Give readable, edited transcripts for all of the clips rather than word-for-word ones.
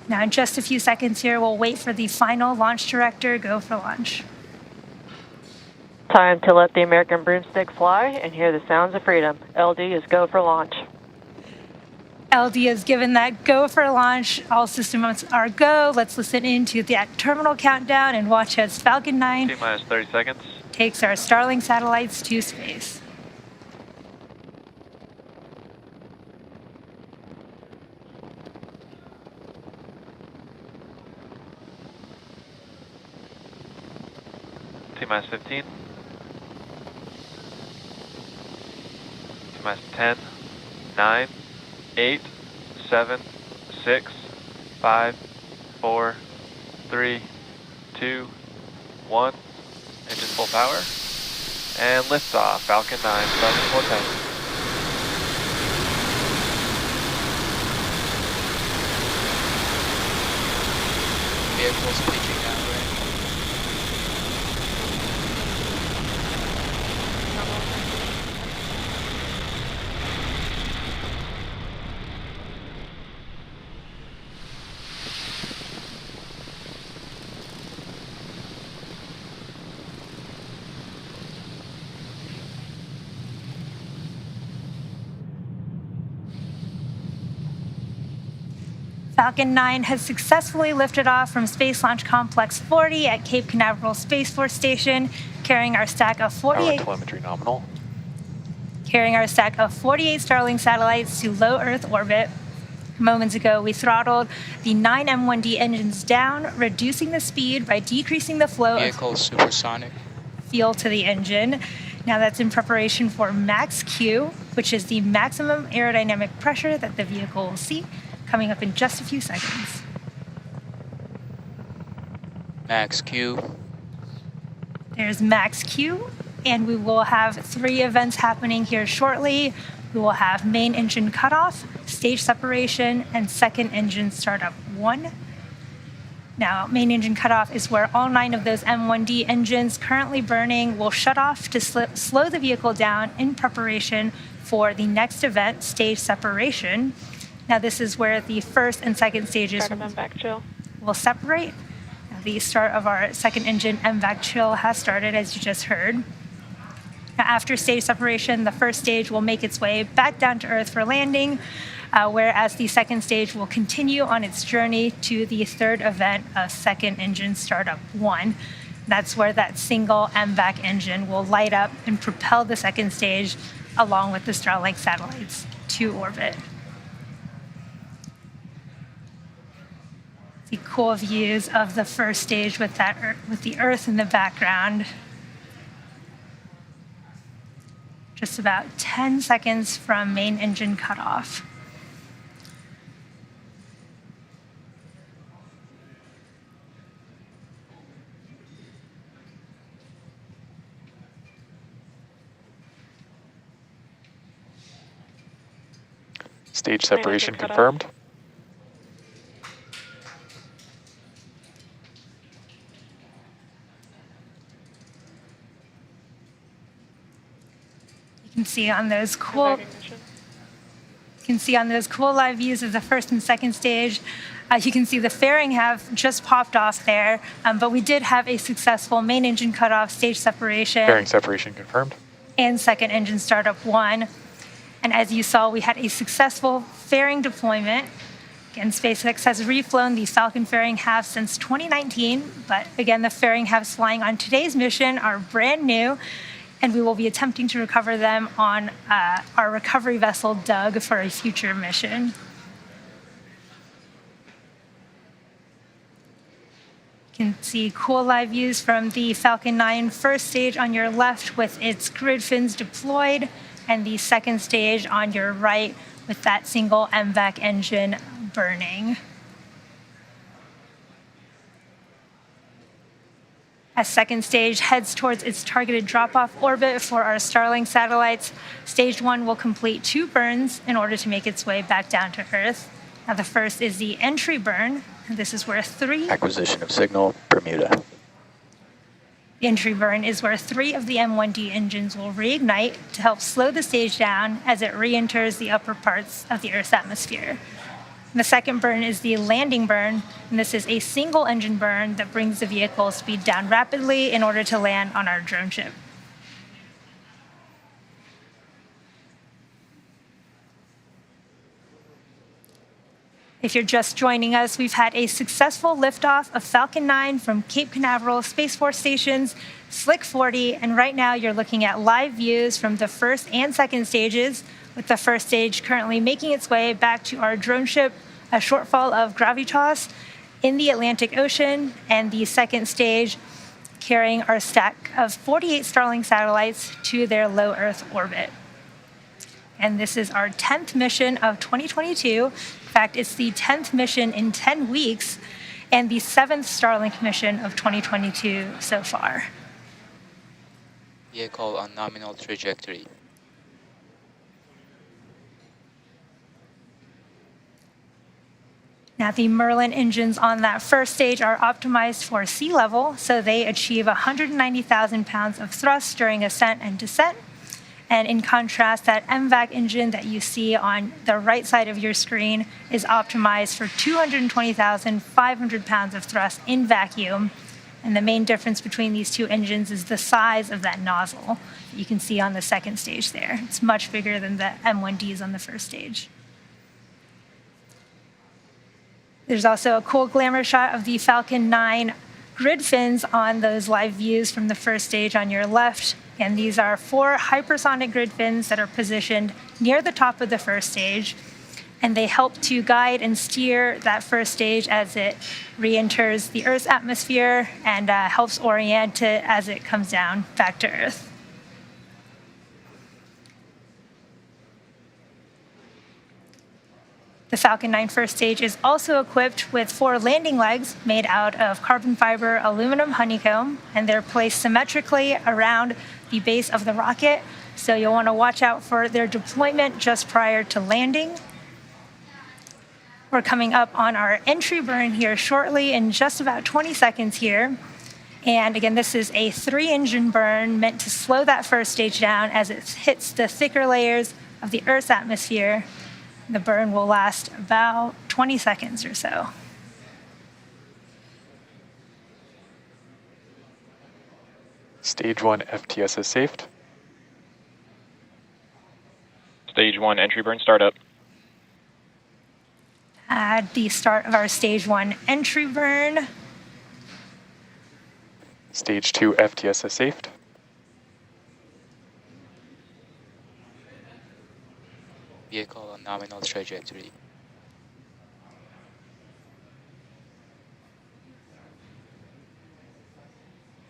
Now, in just a few seconds here, we'll wait for the final launch director go for launch. Time to let the American broomstick fly and hear the sounds of freedom. LD is go for launch. LD has given that go for launch. All systems are go. Let's listen into that terminal countdown and watch as Falcon 9 T-minus 30 seconds. Takes our Starlink satellites to space. T-minus 15. T-minus 10, 9, 8, 7, 6, 5, 4, 3, 2, 1. Engine full power. And liftoff. Falcon 9, starting vortex. Vehicle's pitching now, right? Falcon 9 has successfully lifted off from Space Launch Complex 40 at Cape Canaveral Space Force Station, carrying our stack of 48 telemetry nominal. Carrying our stack of 48 Starlink satellites to low Earth orbit. Moments ago, we throttled the 9 M1D engines down, reducing the speed by decreasing the flow Vehicle of supersonic. fuel to the engine. Now that's in preparation for max Q, which is the maximum aerodynamic pressure that the vehicle will see, coming up in just a few seconds. Max Q. There's max Q, and we will have 3 events happening here shortly. We will have main engine cutoff, stage separation, and second engine startup 1. Now, main engine cutoff is where all 9 of those M1D engines currently burning will shut off to slow the vehicle down in preparation for the next event, stage separation. Now, this is where the first and second stages will separate. Now, the start of our second engine MVAC chill has started, as you just heard. Now, after stage separation, the first stage will make its way back down to Earth for landing, whereas the second stage will continue on its journey to the third event of second engine startup 1. That's where that single MVAC engine will light up and propel the second stage along with the Starlink satellites to orbit. The cool views of the first stage with the Earth in the background. Just about 10 seconds from main engine cutoff. Stage separation confirmed. You can see on those cool live views of the first and second stage. You can see the fairing have just popped off there, but we did have a successful main engine cutoff, stage separation. Fairing separation confirmed. And second engine startup 1. And as you saw, we had a successful fairing deployment. Again, SpaceX has reflown the Falcon fairing halves since 2019, but again, the fairing halves flying on today's mission are brand new, and we will be attempting to recover them on our recovery vessel, Doug, for a future mission. You can see cool live views from the Falcon 9 first stage on your left with its grid fins deployed, and the second stage on your right with that single MVAC engine burning. As second stage heads towards its targeted drop-off orbit for our Starlink satellites, stage 1 will complete 2 burns in order to make its way back down to Earth. Now, the first is the entry burn. This is where 3... Acquisition of signal, Bermuda. The entry burn is where 3 of the M1D engines will reignite to help slow the stage down as it re-enters the upper parts of the Earth's atmosphere. The second burn is the landing burn, and this is a single engine burn that brings the vehicle speed down rapidly in order to land on our drone ship. If you're just joining us, we've had a successful liftoff of Falcon 9 from Cape Canaveral Space Force Stations, Slick 40, and right now you're looking at live views from the first and second stages, with the first stage currently making its way back to our drone ship, a Shortfall of Gravitas, in the Atlantic Ocean, and the second stage carrying our stack of 48 Starlink satellites to their low Earth orbit. And this is our 10th mission of 2022. In fact, it's the 10th mission in 10 weeks and the 7th Starlink mission of 2022 so far. Vehicle on nominal trajectory. Now, the Merlin engines on that first stage are optimized for sea level, so they achieve 190,000 pounds of thrust during ascent and descent. And in contrast, that MVAC engine that you see on the right side of your screen is optimized for 220,500 pounds of thrust in vacuum. And the main difference between these two engines is the size of that nozzle that you can see on the second stage there. It's much bigger than the M1Ds on the first stage. There's also a cool glamour shot of the Falcon 9 grid fins on those live views from the first stage on your left. And these are 4 hypersonic grid fins that are positioned near the top of the first stage. And they help to guide and steer that first stage as it re-enters the Earth's atmosphere and helps orient it as it comes down back to Earth. The Falcon 9 first stage is also equipped with 4 landing legs made out of carbon fiber aluminum honeycomb, and they're placed symmetrically around the base of the rocket, so you'll want to watch out for their deployment just prior to landing. We're coming up on our entry burn here shortly in just about 20 seconds here. And again, this is a 3-engine burn meant to slow that first stage down as it hits the thicker layers of the Earth's atmosphere. The burn will last about 20 seconds or so. Stage 1 FTS is safed. Stage 1 entry burn startup. At the start of our Stage 1 entry burn. Stage 2 FTS is safed. Vehicle on nominal trajectory.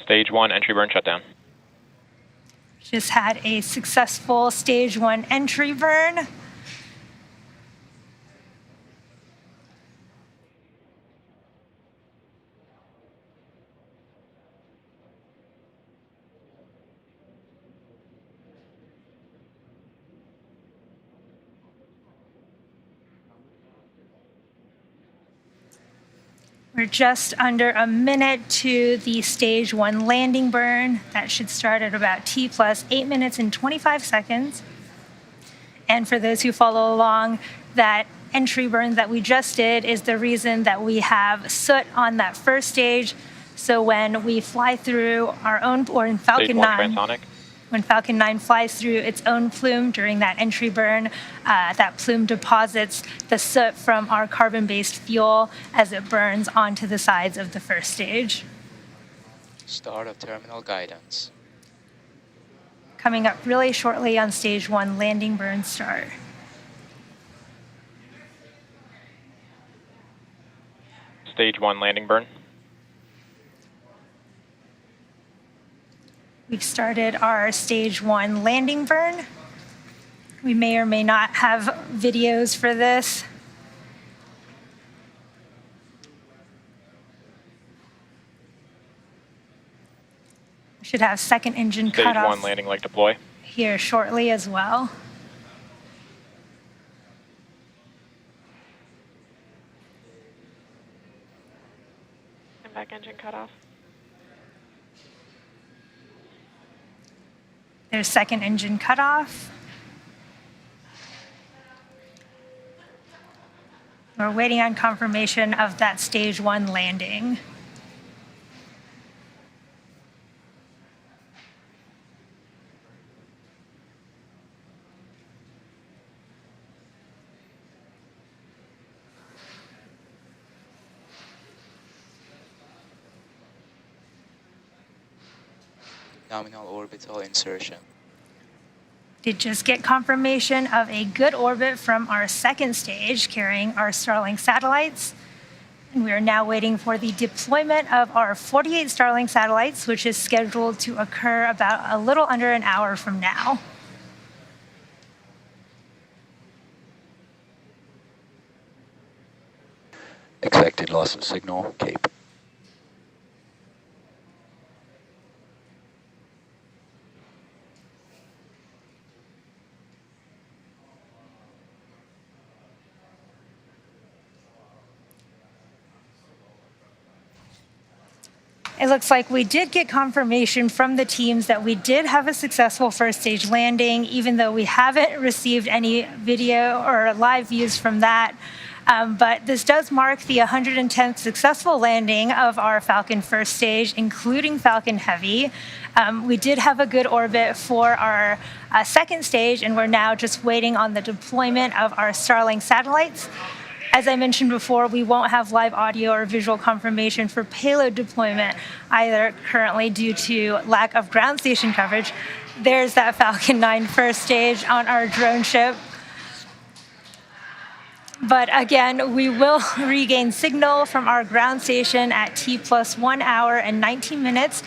Stage 1 entry burn shutdown. Just had a successful Stage 1 entry burn. We're just under a minute to the Stage 1 landing burn. That should start at about T plus 8 minutes and 25 seconds. And for those who follow along, that entry burn that we just did is the reason that we have soot on that first stage. So when we fly through our own, or in Falcon 9, transonic. when Falcon 9 flies through its own plume during that entry burn, that plume deposits the soot from our carbon-based fuel as it burns onto the sides of the first stage. Start of terminal guidance. Coming up really shortly on Stage 1 landing burn start. Stage 1 landing burn. We've started our Stage 1 landing burn. We may or may not have videos for this. We should have second engine Stage cutoff 1 landing leg deploy. here shortly as well. And back engine cutoff. There's second engine cutoff. We're waiting on confirmation of that stage 1 landing. Nominal orbital insertion. Did just get confirmation of a good orbit from our second stage carrying our Starlink satellites. And we are now waiting for the deployment of our 48 Starlink satellites, which is scheduled to occur about a little under an hour from now. Expected loss of signal, Cape. It looks like we did get confirmation from the teams that we did have a successful first stage landing, even though we haven't received any video or live views from that. But this does mark the 110th successful landing of our Falcon first stage, including Falcon Heavy. We did have a good orbit for our second stage, and we're now just waiting on the deployment of our Starlink satellites. As I mentioned before, we won't have live audio or visual confirmation for payload deployment either currently due to lack of ground station coverage. There's that Falcon 9 first stage on our drone ship. But again, we will regain signal from our ground station at T+1 hour and 19 minutes.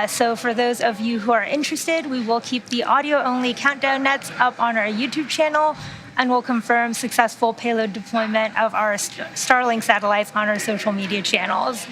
So for those of you who are interested, we will keep the audio-only countdown nets up on our YouTube channel, and we'll confirm successful payload deployment of our Starlink satellites on our social media channels.